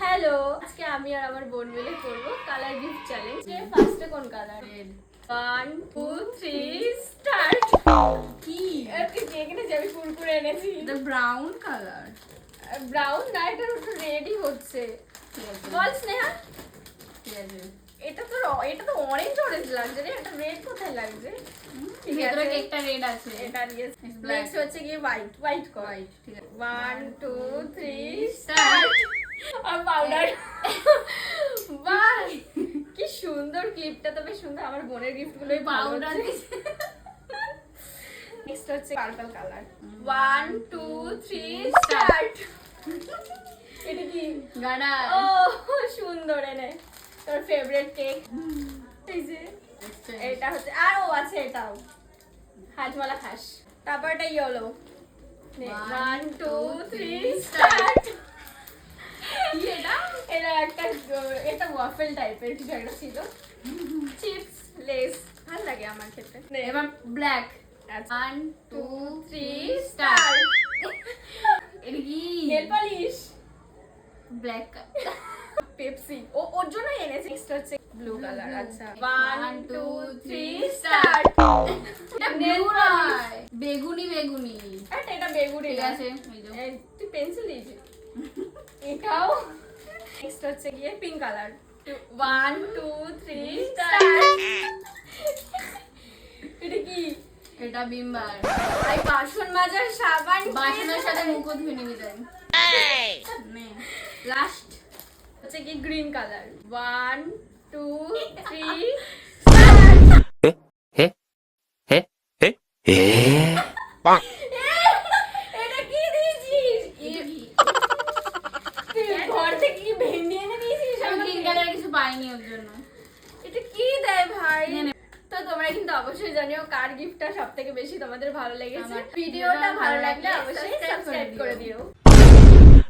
Hello, আজকে আমি আর আমার বোন মিলে করব কালার গিফট চ্যালেঞ্জ। ফার্স্টে কোন কালার? রেড। 1 2 3 স্টার্ট। কি এখানে যে আমি কুরকুরে এনেছি এটা ব্রাউন কালার। ব্রাউন না, এটা একটু রেডই হচ্ছে। ঠিক আছে বল স্নেহা, ঠিক আছে। এটা তো অরেঞ্জ অরেঞ্জ লাগছে রে, এটা রেড কোথায় লাগছে? ঠিক ভেতরে আছে, কেকটা রেড আছে। এটা দিয়ে black. নেক্সট হচ্ছে কি হোয়াইট কর। হোয়াইট ঠিক আছে। 1 2 3 স্টার্ট। আর পাউডার। বাহ, কি সুন্দর ক্লিপটা, তো বেশ সুন্দর। আমার বোনের গিফট গুলোই পাউডার নেক্সট হচ্ছে পার্পল কালার। 1 2 3 স্টার্ট। এটা কি? গাডা। ও সুন্দর, এনে তোর ফেভারিট কেক। এই যে এটা হচ্ছে, আর ও আছে এটাও, হাজমালা খাস। তারপর এটা ইয়েলো। 1 2 3 স্টার্ট। এটা একটা, এটা ওয়াফেল টাইপের কিছু একটা ছিল, চিপস লেস, ভালো লাগে আমার খেতে। এবার ব্ল্যাক। 1 2 3 স্টার্ট। স্টার্ট। এটা কি? Nail polish, black. পেপসি, ওর জন্যই এনেছি। নেক্সট হচ্ছে ব্লু কালার। আচ্ছা 1 2 3 স্টার্ট। স্টার্ট। এটা ব্লু নয়, বেগুনি বেগুনি। এটা বেগুনি ঠিক না। আছে এই যে এই, তুই পেন্সিল দিয়েছিস। এটাও। নেক্সট হচ্ছে গিয়ে পিঙ্ক কালার। 1 2 3 স্টার্ট। এটা কি? এটা বিম্বার। ভাই বাসন মাজার সাবান, বাসনের সাথে মুখও ধুয়ে নিবি তাই। নে লাস্ট হচ্ছে কি গ্রিন কালার। 1 2 3 এটা কি দিয়েছিস? তুই ঘর থেকে কি ভেন্ডি এনে দিয়েছিস? আমি গ্রিন কালার কিছু পাইনি ওর জন্য। এটা কি দেয় ভাই? নে, নে। তো তোমরা কিন্তু অবশ্যই জানিও কার গিফটটা সব থেকে বেশি তোমাদের ভালো লেগেছে। আমার ভিডিওটা ভালো লাগলে লাগলে অবশ্যই subscribe করে সাবস্ক্রাইব করে দিও। দিও।